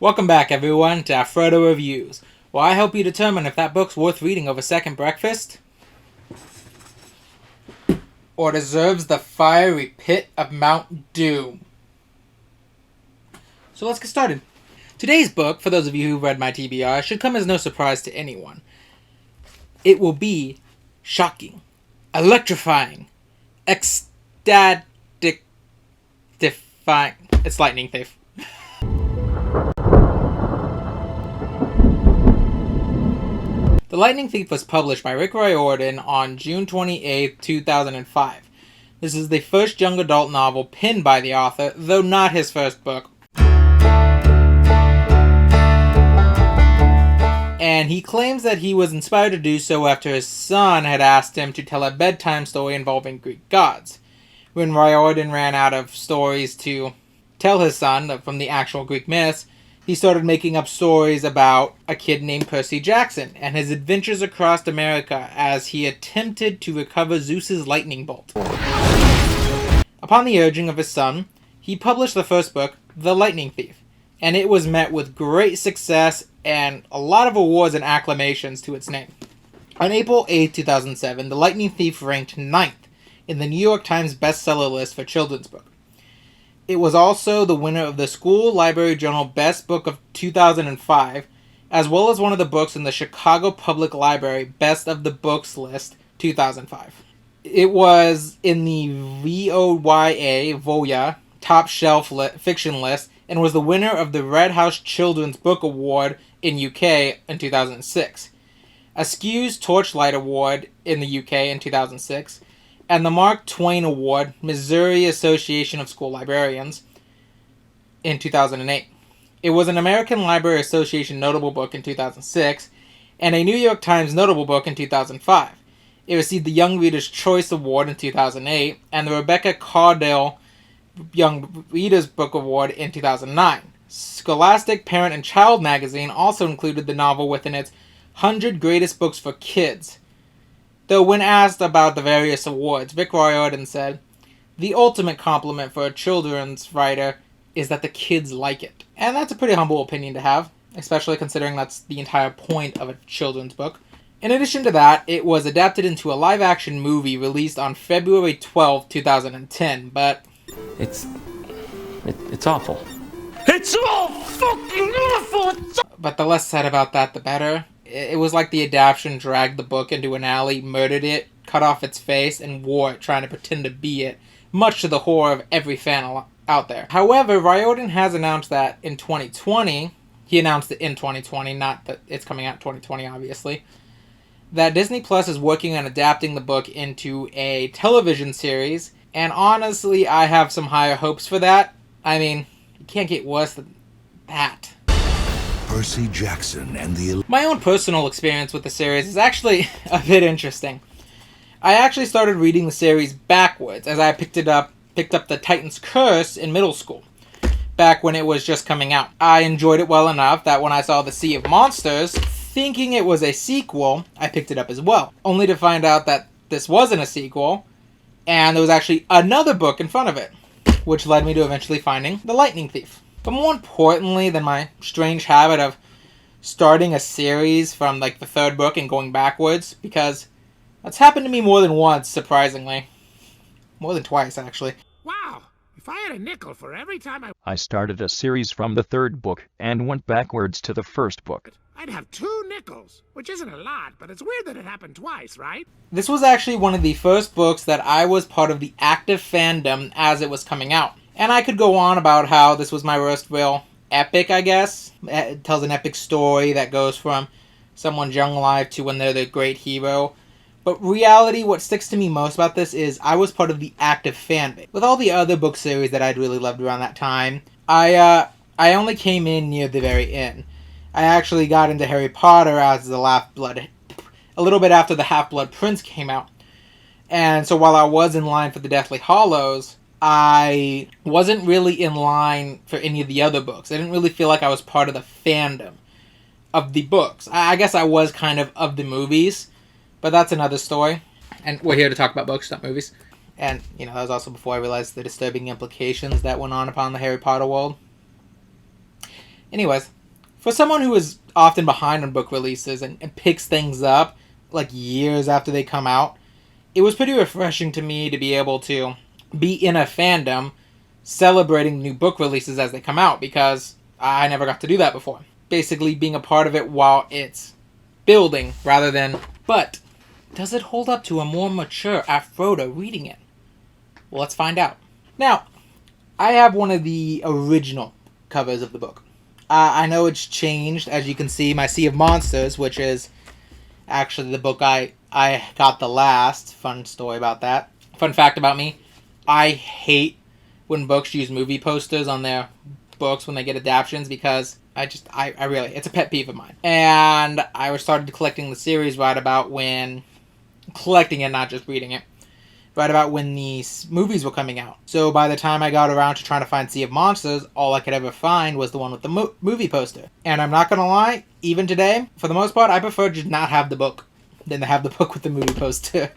Welcome back, everyone, to Afrodo Reviews, where I help you determine if that book's worth reading over second breakfast or deserves the fiery pit of Mount Doom. So let's get started. Today's book, for those of you who've read my TBR, should come as no surprise to anyone. It will be shocking, electrifying, ecstatic, defying. It's Lightning Thief. The Lightning Thief was published by Riordan on June 28, 2005. This is the first young adult novel penned by the author, though not his first book. And he claims that he was inspired to do so after his son had asked him to tell a bedtime story involving Greek gods. When Riordan ran out of stories to tell his son from the actual Greek myths, he started making up stories about a kid named Percy Jackson and his adventures across America as he attempted to recover Zeus's lightning bolt. Upon the urging of his son, he published the first book, The Lightning Thief, and it was met with great success and a lot of awards and acclamations to its name. On April 8, 2007, The Lightning Thief ranked 9th in the New York Times bestseller list for children's book. It was also the winner of the School Library Journal Best Book of 2005, as well as one of the books in the Chicago Public Library Best of the Books list 2005. It was in the Voya Top Shelf Fiction list and was the winner of the Red House Children's Book Award in UK in 2006, Askew's Torchlight Award in the UK in 2006, and the Mark Twain Award, Missouri Association of School Librarians, in 2008. It was an American Library Association notable book in 2006, and a New York Times notable book in 2005. It received the Young Reader's Choice Award in 2008, and the Rebecca Cardell Young Reader's Book Award in 2009. Scholastic Parent and Child magazine also included the novel within its 100 Greatest Books for Kids. Though when asked about the various awards, Vic Riordan said, "The ultimate compliment for a children's writer is that the kids like it." And that's a pretty humble opinion to have, especially considering that's the entire point of a children's book. In addition to that, it was adapted into a live-action movie released on February 12, 2010, but It's awful. It's all fucking awful! But the less said about that, the better. It was like the adaptation dragged the book into an alley, murdered it, cut off its face, and wore it, trying to pretend to be it, much to the horror of every fan out there. However, Riordan has announced that in 2020, he announced it in 2020, not that it's coming out in 2020, obviously, that Disney Plus is working on adapting the book into a television series, and honestly, I have some higher hopes for that. I mean, you can't get worse than that. Percy Jackson and the... My own personal experience with the series is actually a bit interesting. I actually started reading the series backwards as I picked up The Titan's Curse in middle school, back when it was just coming out. I enjoyed it well enough that when I saw The Sea of Monsters, thinking it was a sequel, I picked it up as well, only to find out that this wasn't a sequel, and there was actually another book in front of it, which led me to eventually finding The Lightning Thief. But more importantly than my strange habit of starting a series from like the third book and going backwards, because that's happened to me more than once, surprisingly. More than twice, actually. Wow, if I had a nickel for every time I started a series from the third book and went backwards to the first book. I'd have 2 nickels, which isn't a lot, but it's weird that it happened twice, right? This was actually one of the first books that I was part of the active fandom as it was coming out. And I could go on about how this was my first real epic, I guess. It tells an epic story that goes from someone's young life to when they're the great hero. But reality, what sticks to me most about this is I was part of the active fan base. With all the other book series that I'd really loved around that time, I only came in near the very end. I actually got into Harry Potter as the Half-Blood, a little bit after the Half-Blood Prince came out. And so while I was in line for the Deathly Hallows, I wasn't really in line for any of the other books. I didn't really feel like I was part of the fandom of the books. I guess I was kind of the movies, but that's another story. And we're here to talk about books, not movies. And, that was also before I realized the disturbing implications that went on upon the Harry Potter world. Anyways, for someone who is often behind on book releases and picks things up like years after they come out, it was pretty refreshing to me to be able to be in a fandom celebrating new book releases as they come out, because I never got to do that before. Basically being a part of it while it's building rather than... But does it hold up to a more mature Afrodo reading it? Well, let's find out. Now, I have one of the original covers of the book. I know it's changed, as you can see, my Sea of Monsters, which is actually the book I got the last. Fun story about that. Fun fact about me, I hate when books use movie posters on their books when they get adaptions, because I really, it's a pet peeve of mine. And I started collecting the series right about when, collecting it, not just reading it, right about when these movies were coming out. So by the time I got around to trying to find Sea of Monsters, all I could ever find was the one with the movie poster. And I'm not gonna lie, even today, for the most part, I prefer to not have the book than to have the book with the movie poster.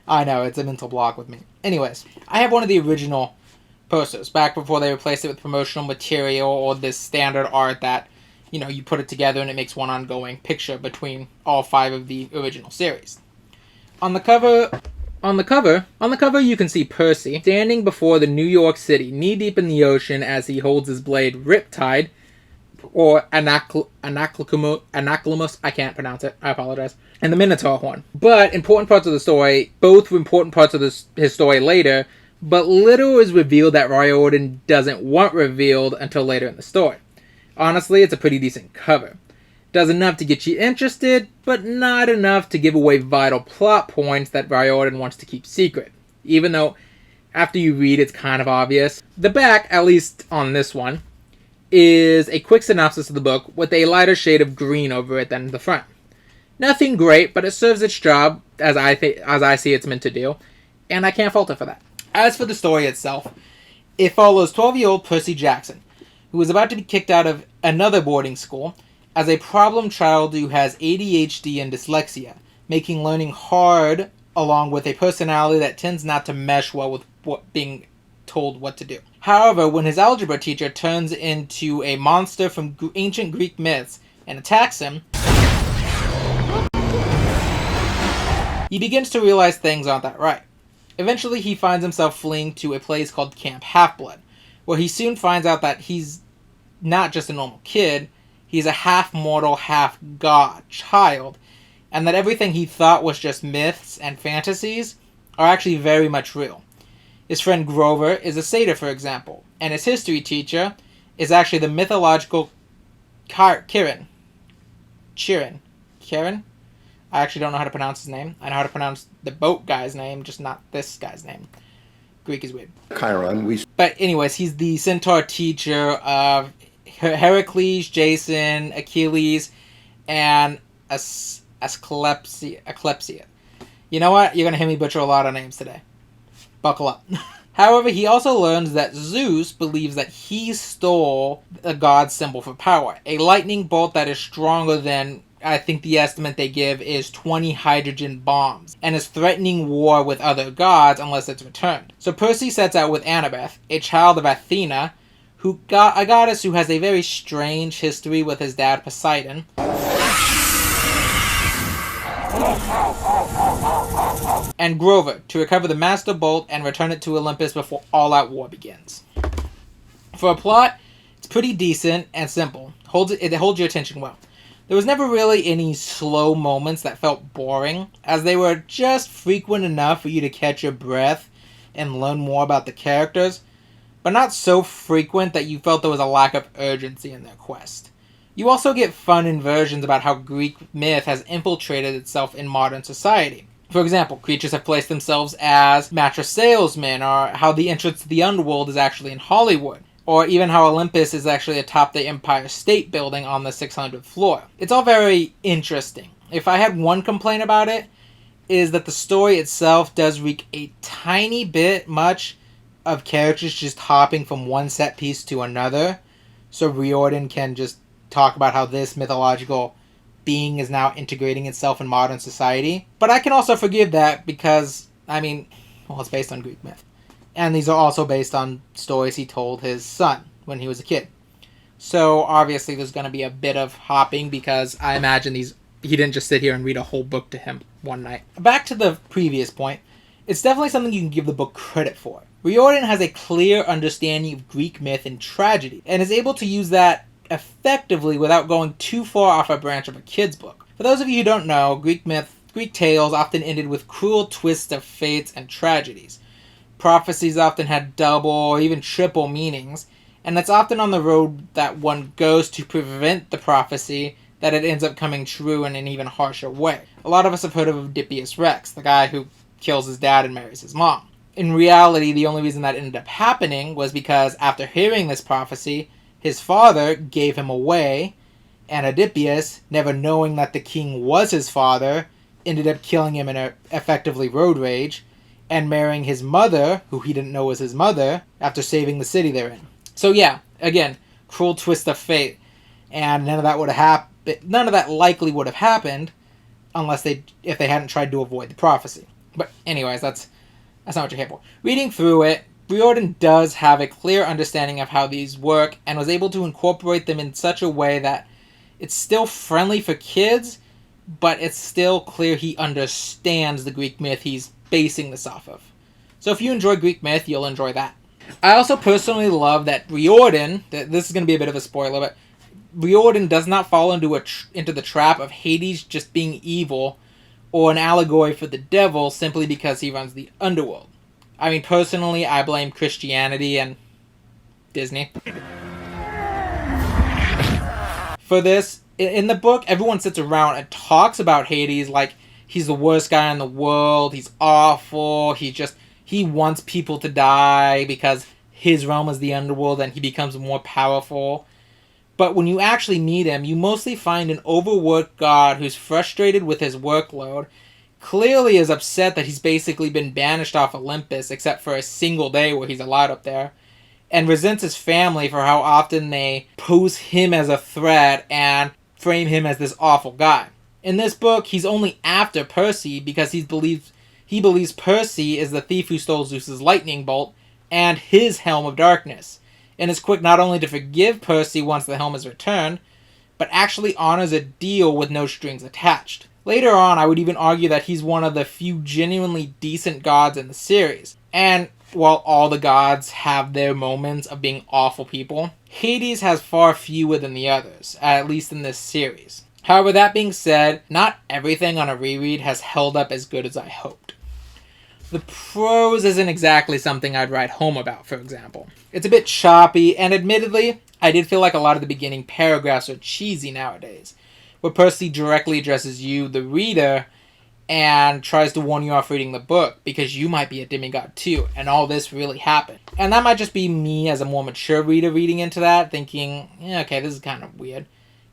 I know, it's a mental block with me. Anyways, I have one of the original posters, back before they replaced it with promotional material or this standard art that, you know, you put it together and it makes one ongoing picture between all 5 of the original series. On the cover, you can see Percy standing before the New York City, knee-deep in the ocean as he holds his blade Riptide, or Anaclymus, I can't pronounce it, I apologize, and the Minotaur horn. But important parts of the story, both important parts of his story later, but little is revealed that Riordan doesn't want revealed until later in the story. Honestly, it's a pretty decent cover. Does enough to get you interested, but not enough to give away vital plot points that Riordan wants to keep secret, even though after you read it's kind of obvious. The back, at least on this one, is a quick synopsis of the book with a lighter shade of green over it than the front. Nothing great, but it serves its job as I see it's meant to do, and I can't fault it for that. As for the story itself, it follows 12-year-old Percy Jackson, who is about to be kicked out of another boarding school as a problem child who has ADHD and dyslexia, making learning hard, along with a personality that tends not to mesh well with being told what to do. However, when his algebra teacher turns into a monster from ancient Greek myths and attacks him, he begins to realize things aren't that right. Eventually, he finds himself fleeing to a place called Camp Half-Blood, where he soon finds out that he's not just a normal kid, he's a half-mortal, half-god child, and that everything he thought was just myths and fantasies are actually very much real. His friend Grover is a satyr, for example, and his history teacher is actually the mythological Chiron. I actually don't know how to pronounce his name. I know how to pronounce the boat guy's name, just not this guy's name. Greek is weird. Chiron. But anyways, he's the centaur teacher of Heracles, Jason, Achilles, and Asclepsia. You know what? You're going to hear me butcher a lot of names today. Buckle up. However, he also learns that Zeus believes that he stole the god's symbol for power, a lightning bolt that is stronger than, I think the estimate they give is 20 hydrogen bombs, and is threatening war with other gods unless it's returned. So Percy sets out with Annabeth, a child of Athena, a goddess who has a very strange history with his dad Poseidon, and Grover to recover the Master Bolt and return it to Olympus before all-out war begins. For a plot, it's pretty decent and simple. It holds your attention well. There was never really any slow moments that felt boring, as they were just frequent enough for you to catch your breath and learn more about the characters, but not so frequent that you felt there was a lack of urgency in their quest. You also get fun inversions about how Greek myth has infiltrated itself in modern society. For example, creatures have placed themselves as mattress salesmen, or how the entrance to the underworld is actually in Hollywood, or even how Olympus is actually atop the Empire State Building on the 600th floor. It's all very interesting. If I had one complaint about it, is that the story itself does reek a tiny bit much of characters just hopping from one set piece to another, so Riordan can just talk about how this mythological being is now integrating itself in modern society. But I can also forgive that because, it's based on Greek myth. And these are also based on stories he told his son when he was a kid. So obviously there's going to be a bit of hopping because I imagine he didn't just sit here and read a whole book to him one night. Back to the previous point, it's definitely something you can give the book credit for. Riordan has a clear understanding of Greek myth and tragedy, and is able to use that effectively without going too far off a branch of a kid's book. For those of you who don't know, Greek tales often ended with cruel twists of fates and tragedies. Prophecies often had double or even triple meanings, and it's often on the road that one goes to prevent the prophecy that it ends up coming true in an even harsher way. A lot of us have heard of Oedipus Rex, the guy who kills his dad and marries his mom. In reality, the only reason that ended up happening was because after hearing this prophecy, his father gave him away, and Oedipus, never knowing that the king was his father, ended up killing him in a effectively road rage, and marrying his mother, who he didn't know was his mother, after saving the city they're in. So yeah, again, cruel twist of fate, and none of that likely would have happened if they hadn't tried to avoid the prophecy. But anyways, that's not what you're here for. Reading through it, Riordan does have a clear understanding of how these work, and was able to incorporate them in such a way that it's still friendly for kids, but it's still clear he understands the Greek myth he's basing this off of. So if you enjoy Greek myth, you'll enjoy that. I also personally love that Riordan, this is going to be a bit of a spoiler, but Riordan does not fall into the trap of Hades just being evil, or an allegory for the devil simply because he runs the underworld. I mean, personally, I blame Christianity and Disney for this. In the book, everyone sits around and talks about Hades like he's the worst guy in the world, he's awful, he wants people to die because his realm is the underworld and he becomes more powerful. But when you actually meet him, you mostly find an overworked god who's frustrated with his workload, clearly is upset that he's basically been banished off Olympus except for a single day where he's allowed up there, and resents his family for how often they pose him as a threat and frame him as this awful guy. In this book, he's only after Percy because he believes Percy is the thief who stole Zeus's lightning bolt and his Helm of Darkness, and is quick not only to forgive Percy once the helm is returned, but actually honors a deal with no strings attached. Later on, I would even argue that he's one of the few genuinely decent gods in the series. And while all the gods have their moments of being awful people, Hades has far fewer than the others, at least in this series. However, that being said, not everything on a reread has held up as good as I hoped. The prose isn't exactly something I'd write home about, for example. It's a bit choppy, and admittedly, I did feel like a lot of the beginning paragraphs are cheesy nowadays, where Percy directly addresses you, the reader, and tries to warn you off reading the book, because you might be a demigod too, and all this really happened. And that might just be me as a more mature reader reading into that, thinking, yeah, okay, this is kind of weird.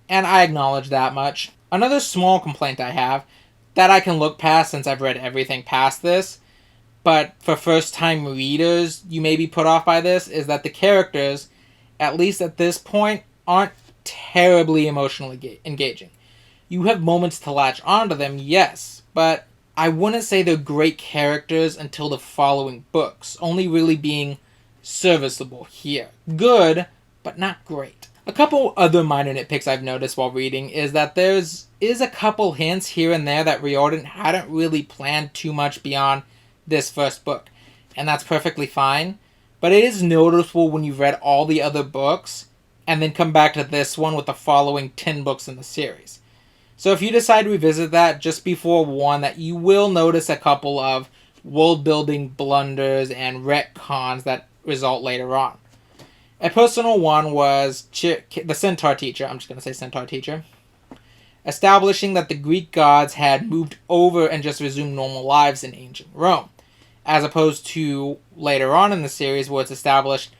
And I acknowledge that much. Another small complaint I have, that I can look past since I've read everything past this, but for first-time readers, you may be put off by this, is that the characters, at least at this point, aren't terribly emotionally engaging. You have moments to latch onto them, yes, but I wouldn't say they're great characters until the following books, only really being serviceable here. Good, but not great. A couple other minor nitpicks I've noticed while reading is that there's a couple hints here and there that Riordan hadn't really planned too much beyond this first book, and that's perfectly fine, but it is noticeable when you've read all the other books and then come back to this one with the following 10 books in the series. So if you decide to revisit that, just be forewarned that you will notice a couple of world-building blunders and retcons that result later on. A personal one was the Centaur Teacher, I'm just going to say Centaur Teacher, establishing that the Greek gods had moved over and just resumed normal lives in ancient Rome, as opposed to later on in the series where it's established,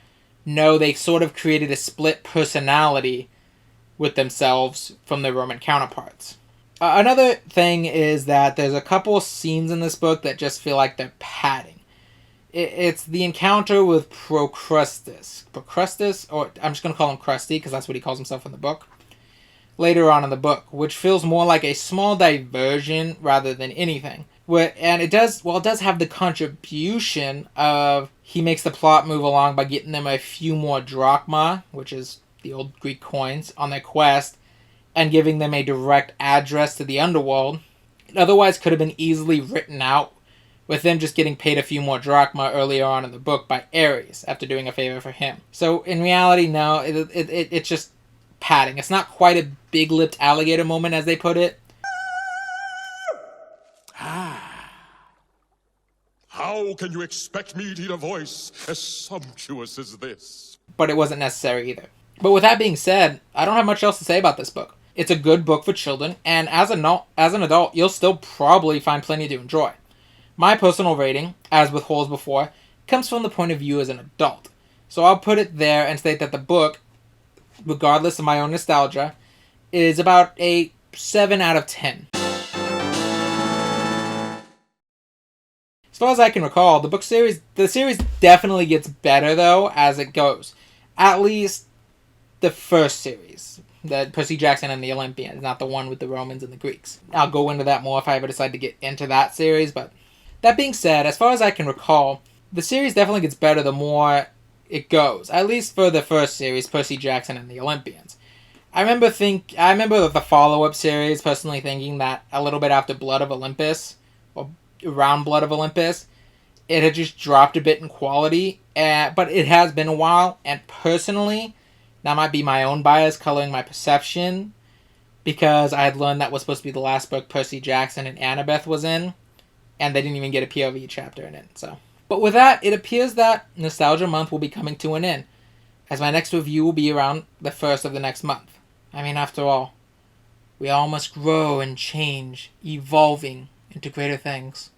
no, they sort of created a split personality with themselves from their Roman counterparts. Another thing is that there's a couple of scenes in this book that just feel like they're padding. It's the encounter with Procrustes, or I'm just going to call him Krusty because that's what he calls himself in the book, later on in the book, which feels more like a small diversion rather than anything. And it does have the contribution of he makes the plot move along by getting them a few more drachma, which is the old Greek coins, on their quest, and giving them a direct address to the underworld. It otherwise could have been easily written out, with them just getting paid a few more drachma earlier on in the book by Ares after doing a favor for him. So in reality, no, it's just padding. It's not quite a big-lipped alligator moment, as they put it. How can you expect me to eat a voice as sumptuous as this? But it wasn't necessary either. But with that being said, I don't have much else to say about this book. It's a good book for children, and as an adult, you'll still probably find plenty to enjoy. My personal rating, as with Holes before, comes from the point of view as an adult. So I'll put it there and state that the book, regardless of my own nostalgia, is about a 7 out of 10. As far as I can recall, the series definitely gets better, though, as it goes. At least the first series, the Percy Jackson and the Olympians, not the one with the Romans and the Greeks. I'll go into that more if I ever decide to get into that series, but that being said, as far as I can recall, the series definitely gets better the more it goes. At least for the first series, Percy Jackson and the Olympians. I remember the follow-up series personally thinking that a little bit after Blood of Olympus, or around Blood of Olympus, it had just dropped a bit in quality, but it has been a while, and personally, that might be my own bias coloring my perception, because I had learned that was supposed to be the last book Percy Jackson and Annabeth was in, and they didn't even get a POV chapter in it, so. But with that, it appears that Nostalgia Month will be coming to an end, as my next review will be around the first of the next month. I mean, after all, we all must grow and change, evolving into greater things.